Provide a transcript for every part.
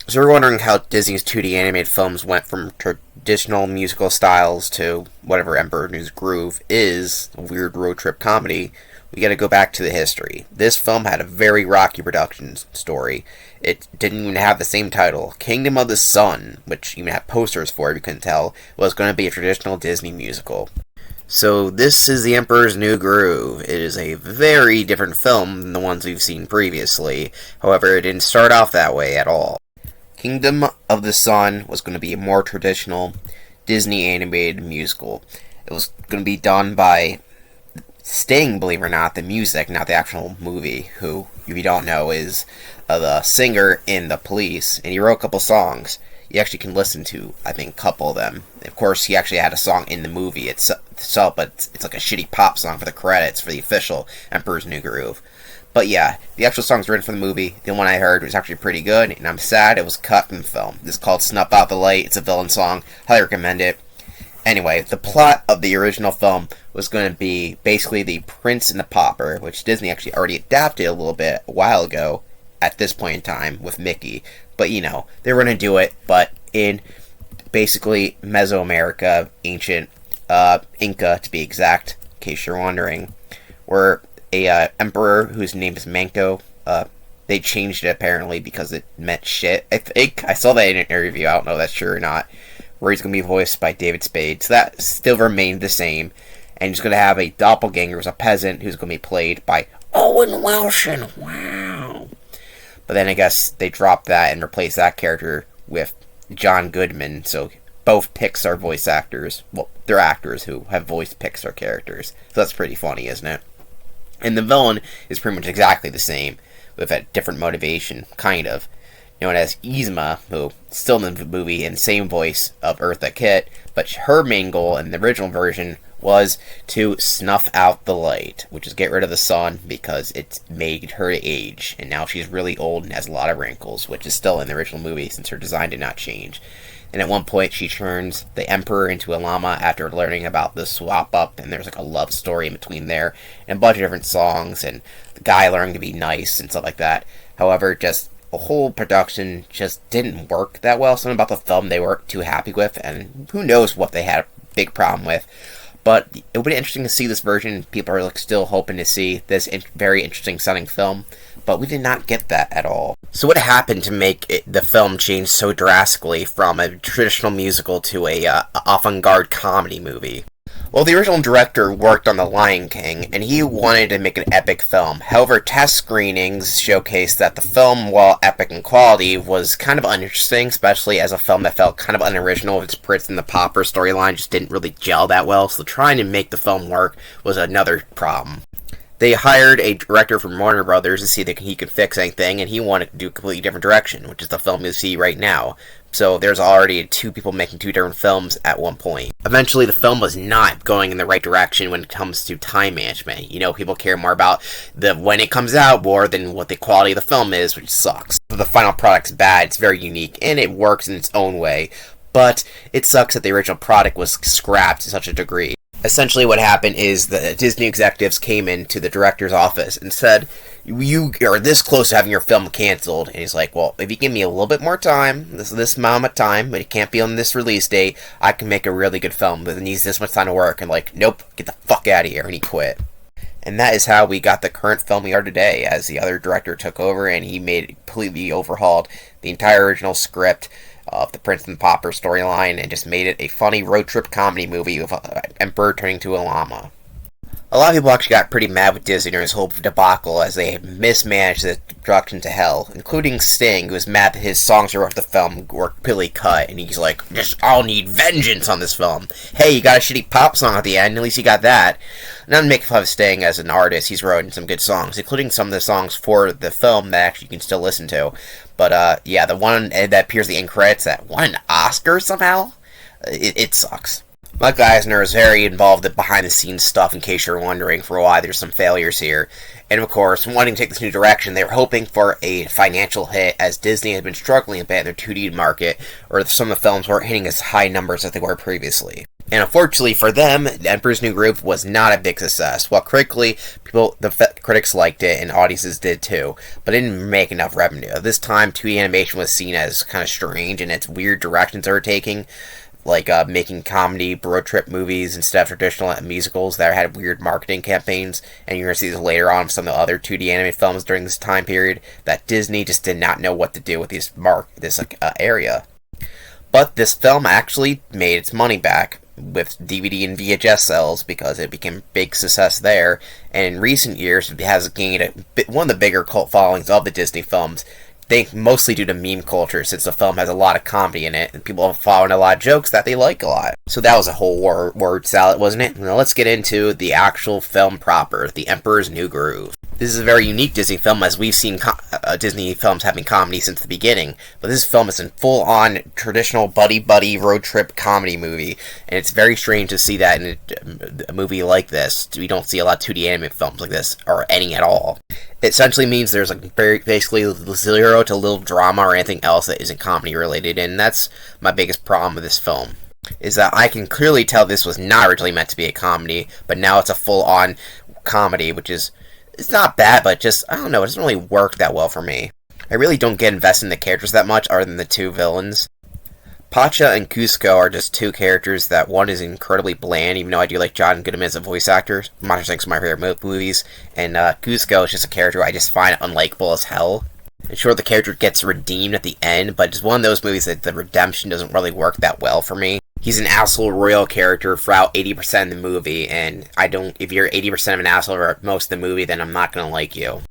So we're wondering how Disney's 2D animated films went from traditional musical styles to whatever Emperor's New Groove is, a weird road trip comedy. We gotta go back to the history. This film had a very rocky production story. It didn't even have the same title. Kingdom of the Sun, which you even had posters for if you couldn't tell, was going to be a traditional Disney musical. So this is The Emperor's New Groove. It is a very different film than the ones we've seen previously. However, it didn't start off that way at all. Kingdom of the Sun was going to be a more traditional Disney animated musical. It was going to be done by Sting, believe it or not, the music, not the actual movie, who, if you don't know, is the singer in The Police, and he wrote a couple songs. You actually can listen to, I think, a couple of them. Of course, he actually had a song in the movie itself, but it's like a shitty pop song for the credits for the official Emperor's New Groove. But yeah, the actual song's written for the movie. The one I heard was actually pretty good, and I'm sad it was cut from the film. It's called Snuff Out the Light. It's a villain song. Highly recommend it. Anyway, the plot of the original film was going to be basically The Prince and the Pauper, which Disney actually already adapted a little bit a while ago at this point in time with Mickey. But, you know, they were going to do it, but in basically Mesoamerica, ancient Inca to be exact, in case you're wondering, where a emperor whose name is Manco, they changed it apparently because it meant shit. I think I saw that in an interview, I don't know if that's true or not, where he's going to be voiced by David Spade. So that still remained the same. And he's going to have a doppelganger who's a peasant who's going to be played by Owen Wilson. Wow. But then I guess they dropped that and replaced that character with John Goodman. So both Pixar voice actors, well, they're actors who have voiced Pixar characters. So that's pretty funny, isn't it? And the villain is pretty much exactly the same, with a different motivation, kind of. Known as Yzma, who still in the movie and same voice of Eartha Kitt, but her main goal in the original version was to snuff out the light, which is get rid of the sun because it's made her age, and now she's really old and has a lot of wrinkles, which is still in the original movie since her design did not change. And at one point she turns the Emperor into a llama after learning about the swap up, and there's like a love story in between there, and a bunch of different songs, and the guy learning to be nice and stuff like that. However, just the whole production just didn't work that well. Something about the film they weren't too happy with, and who knows what they had a big problem with. But it would be interesting to see this version. People are like still hoping to see this very interesting sounding film, but we did not get that at all. So what happened to make the film change so drastically from a traditional musical to a avant-garde comedy movie? Well, the original director worked on The Lion King, and he wanted to make an epic film. However, test screenings showcased that the film, while epic in quality, was kind of uninteresting, especially as a film that felt kind of unoriginal. Its Prince and the Pauper storyline just didn't really gel that well, so trying to make the film work was another problem. They hired a director from Warner Brothers to see if he could fix anything, and he wanted to do a completely different direction, which is the film you see right now. So there's already two people making two different films at one point. Eventually, the film was not going in the right direction when it comes to time management. You know, people care more about when it comes out more than what the quality of the film is, which sucks. The final product's bad, it's very unique, and it works in its own way. But it sucks that the original product was scrapped to such a degree. Essentially what happened is the Disney executives came into the director's office and said, you are this close to having your film canceled. And he's like, well, if you give me a little bit more time, this amount of time, but it can't be on this release date, I can make a really good film, but it needs this much time to work. And like, nope, get the fuck out of here. And he quit. And that is how we got the current film we are today, as the other director took over and he completely overhauled the entire original script of the Prince and the Pauper storyline and just made it a funny road trip comedy movie with an emperor turning to a llama. A lot of people actually got pretty mad with Disney during this whole debacle as they mismanaged the production to hell, including Sting, who was mad that his songs he wrote for the film were completely cut, and he's like, I'll need vengeance on this film. Hey, you got a shitty pop song at the end, at least you got that. Not to make fun of Sting as an artist, he's written some good songs, including some of the songs for the film that actually you can still listen to. But, yeah, the one that appears in the end credits that won an Oscar somehow, it sucks. Michael Eisner is very involved in behind-the-scenes stuff, in case you're wondering for why there's some failures here. And of course, wanting to take this new direction, they were hoping for a financial hit, as Disney had been struggling a bit in their 2D market, or some of the films weren't hitting as high numbers as they were previously. And unfortunately for them, The Emperor's New Groove was not a big success. While critically, critics liked it and audiences did too, but it didn't make enough revenue. At this time, 2D animation was seen as kind of strange in its weird directions they were taking, like making comedy road trip movies instead of traditional musicals that had weird marketing campaigns. And you're going to see this later on with some of the other 2D animated films during this time period, that Disney just did not know what to do with this area. But this film actually made its money back with DVD and VHS sales because it became a big success there, and in recent years it has gained one of the bigger cult followings of the Disney films, mostly due to meme culture, since the film has a lot of comedy in it and people have following a lot of jokes that they like a lot. So that was a whole word salad, wasn't it? Now let's get into the actual film proper, The Emperor's New Groove. This is a very unique Disney film, as we've seen Disney films having comedy since the beginning, but this film is a full-on traditional buddy-buddy road trip comedy movie, and it's very strange to see that in a movie like this. We don't see a lot of 2D animated films like this, or any at all. It essentially means there's basically zero to little drama or anything else that isn't comedy related, and that's my biggest problem with this film, is that I can clearly tell this was not originally meant to be a comedy, but now it's a full-on comedy, which is, it's not bad, but just, I don't know, it doesn't really work that well for me. I really don't get invested in the characters that much, other than the two villains. Pacha and Kuzco are just two characters that one is incredibly bland, even though I do like John Goodman as a voice actor. Monsters Inc. is my favorite movies, and Kuzco is just a character I just find unlikable as hell. And sure, the character gets redeemed at the end, but it's one of those movies that the redemption doesn't really work that well for me. He's an asshole royal character throughout 80% of the movie, and if you're 80% of an asshole for most of the movie, then I'm not gonna like you.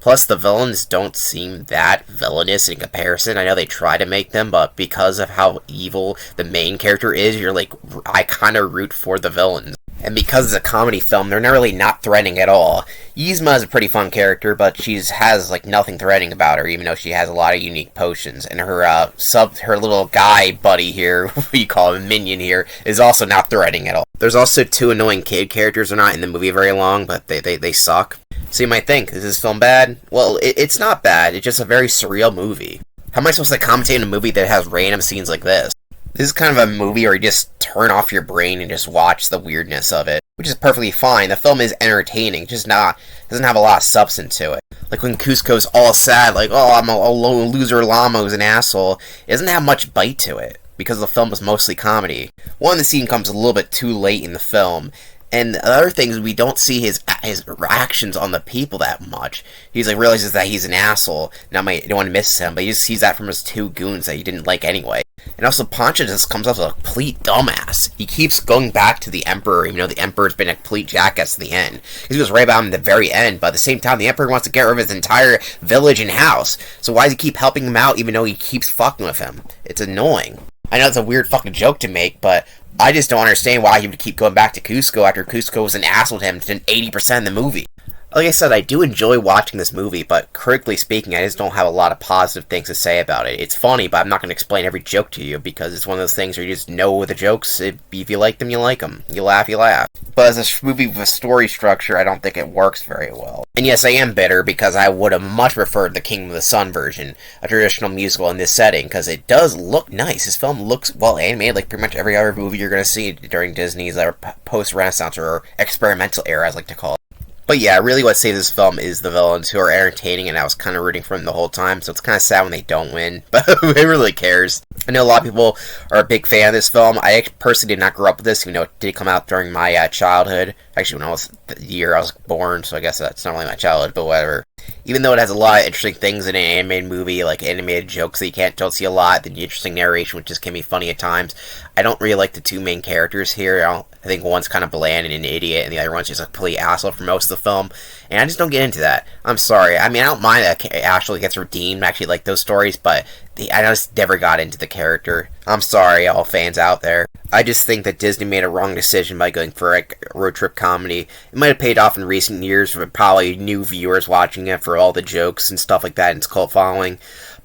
Plus, the villains don't seem that villainous in comparison. I know they try to make them, but because of how evil the main character is, you're like, I kind of root for the villains. And because it's a comedy film, they're not threatening at all. Yzma is a pretty fun character, but she has like nothing threatening about her, even though she has a lot of unique potions. And her little guy buddy here, what you call him, minion here, is also not threatening at all. There's also two annoying kid characters who are not in the movie very long, but they suck. So you might think, is this film bad? Well, it's not bad. It's just a very surreal movie. How am I supposed to commentate on a movie that has random scenes like this? This is kind of a movie where you just turn off your brain and just watch the weirdness of it, which is perfectly fine. The film is entertaining, just doesn't have a lot of substance to it. Like when Kuzco's all sad, like, oh, I'm a loser llama who's an asshole. It doesn't have much bite to it, because the film is mostly comedy. One, the scene comes a little bit too late in the film, and the other thing is we don't see his reactions on the people that much. He's like realizes that he's an asshole. Now no one misses him, but he just sees that from his two goons that he didn't like anyway. And also Pacha just comes off as a complete dumbass. He keeps going back to the Emperor, even though the Emperor's been a complete jackass to the end. He goes right about him at the very end, but at the same time the Emperor wants to get rid of his entire village and house. So why does he keep helping him out even though he keeps fucking with him? It's annoying. I know it's a weird fucking joke to make, but I just don't understand why he would keep going back to Kuzco after Kuzco was an asshole to him to 80% of the movie. Like I said, I do enjoy watching this movie, but critically speaking, I just don't have a lot of positive things to say about it. It's funny, but I'm not going to explain every joke to you, because it's one of those things where you just know the jokes. If you like them, you like them. You laugh, you laugh. But as a movie with a story structure, I don't think it works very well. And yes, I am bitter, because I would have much preferred the Kingdom of the Sun version, a traditional musical in this setting, because it does look nice. This film looks well animated, like pretty much every other movie you're going to see during Disney's post-Renaissance or experimental era, as I like to call it. But yeah, really what saves this film is the villains, who are entertaining, and I was kind of rooting for them the whole time, so it's kind of sad when they don't win, but who really cares? I know a lot of people are a big fan of this film. I personally did not grow up with this, even though it did come out during my childhood. Actually, when I was the year I was born, so I guess that's not really my childhood, but whatever. Even though it has a lot of interesting things in an animated movie, like animated jokes that you don't see a lot, the interesting narration, which just can be funny at times, I don't really like the two main characters here. I think one's kind of bland and an idiot, and the other one's just a complete asshole for most of the film, and I just don't get into that. I'm sorry. I mean, I don't mind that Ashley gets redeemed. I actually like those stories, but I just never got into the character. I'm sorry, all fans out there. I just think that Disney made a wrong decision by going for a road trip comedy. It might have paid off in recent years for probably new viewers watching it for all the jokes and stuff like that and its cult following,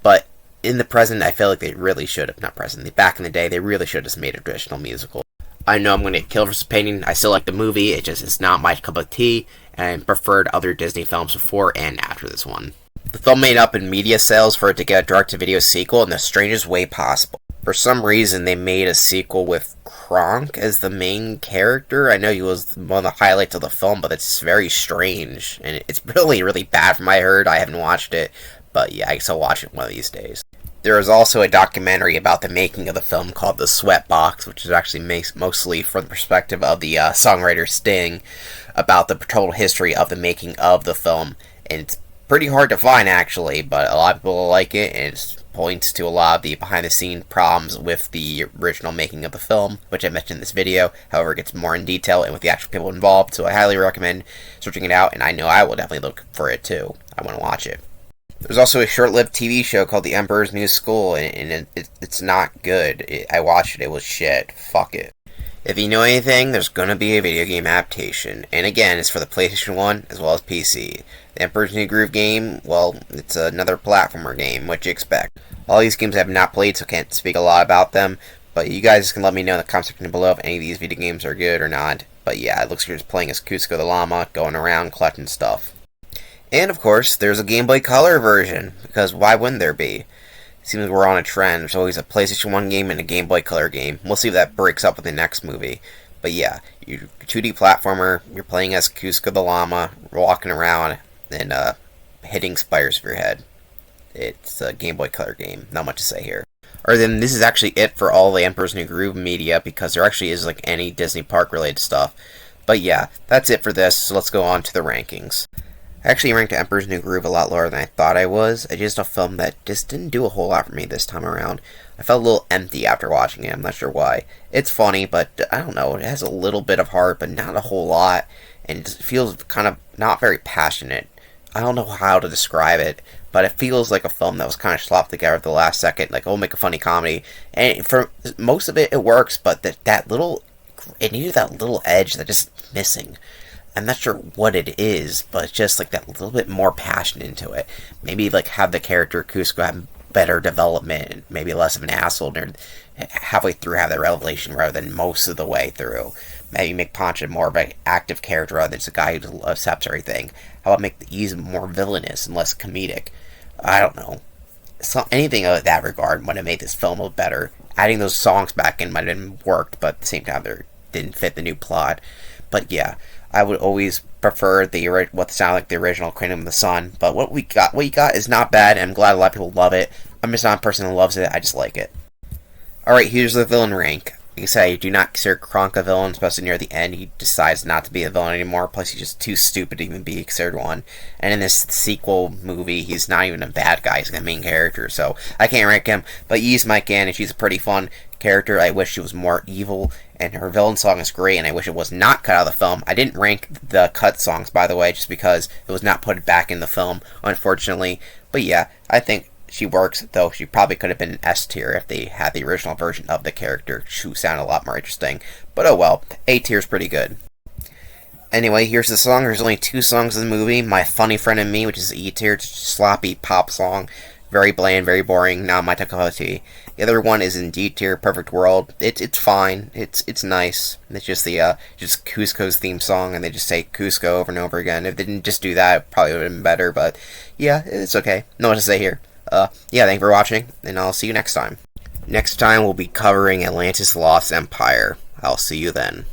but in the present, I feel like they really should have, not present, back in the day, they really should have just made a traditional musical. I know I'm going to get killed for this opinion. I still like the movie, it's not my cup of tea, and I preferred other Disney films before and after this one. The film made up in media sales for it to get a direct-to-video sequel in the strangest way possible. For some reason, they made a sequel with Kronk as the main character. I know he was one of the highlights of the film, but it's very strange. And it's really, really bad from what I heard. I haven't watched it, but yeah, I guess I'll watch it one of these days. There is also a documentary about the making of the film called The Sweatbox, which is actually mostly from the perspective of the songwriter Sting, about the total history of the making of the film. And it's pretty hard to find, actually, but a lot of people like it, and it points to a lot of the behind-the-scenes problems with the original making of the film, which I mentioned in this video. However, it gets more in detail and with the actual people involved, so I highly recommend searching it out, and I know I will definitely look for it, too. I want to watch it. There's also a short-lived TV show called The Emperor's New School, and it's not good. I watched it, it was shit. Fuck it. If you know anything, there's gonna be a video game adaptation, and again, it's for the PlayStation 1 as well as PC. The Emperor's New Groove game, well, it's another platformer game, what you expect. All these games I have not played, so can't speak a lot about them, but you guys can let me know in the comment section below if any of these video games are good or not. But yeah, it looks like you're just playing as Kuzco the Llama, going around collecting stuff. And of course, there's a Game Boy Color version, because why wouldn't there be? It seems we're on a trend. There's always a PlayStation 1 game and a Game Boy Color game. We'll see if that breaks up with the next movie. But yeah, you're a 2D platformer, you're playing as Kuzco the Llama, walking around, and hitting spires with your head. It's a Game Boy Color game, not much to say here. Or then this is actually it for all the Emperor's New Groove media, because there actually is like any Disney Park related stuff. But yeah, that's it for this, so let's go on to the rankings. I actually ranked Emperor's New Groove a lot lower than I thought I was. It's just a film that just didn't do a whole lot for me this time around. I felt a little empty after watching it, I'm not sure why. It's funny, but I don't know, it has a little bit of heart, but not a whole lot. And it feels kind of not very passionate. I don't know how to describe it, but it feels like a film that was kind of slopped together at the last second. Like, oh, make a funny comedy. And for most of it, it works, but it needed that little edge that just missing. I'm not sure what it is, but it's just like that little bit more passion into it. Maybe like have the character Kuzco have better development, and maybe less of an asshole near halfway through have that revelation rather than most of the way through. Maybe make Poncha more of an active character rather than just a guy who accepts everything. How about make the Ease more villainous and less comedic? I don't know. Anything of that regard would have made this film look better. Adding those songs back in might have worked, but at the same time, they didn't fit the new plot. But yeah, I would always prefer what sounded like the original Kingdom of the Sun. But what you got is not bad, and I'm glad a lot of people love it. I'm just not a person who loves it, I just like it. Alright, here's the villain rank. Like I said, I do not consider Kronk a villain, especially near the end. He decides not to be a villain anymore, plus he's just too stupid to even be considered one. And in this sequel movie, he's not even a bad guy, he's the main character, so I can't rank him. But Ys Mai Gan, and she's a pretty fun character. I wish she was more evil, and her villain song is great, and I wish it was not cut out of the film. I didn't rank the cut songs, by the way, just because it was not put back in the film, unfortunately. But yeah, I think she works, though she probably could have been an S tier if they had the original version of the character, who sounded a lot more interesting. But oh well, A tier is pretty good. Anyway, here's the song. There's only 2 songs in the movie. My Funny Friend and Me, which is E tier, it's a sloppy pop song. Very bland, very boring, not my type of tea. The other one is in D tier, Perfect World. It's fine. It's nice. It's just just Kuzco's theme song, and they just say Kuzco over and over again. If they didn't just do that, it probably would have been better. But yeah, it's okay. No what to say here. Yeah, thank you for watching, and I'll see you next time. Next time we'll be covering Atlantis: Lost Empire. I'll see you then.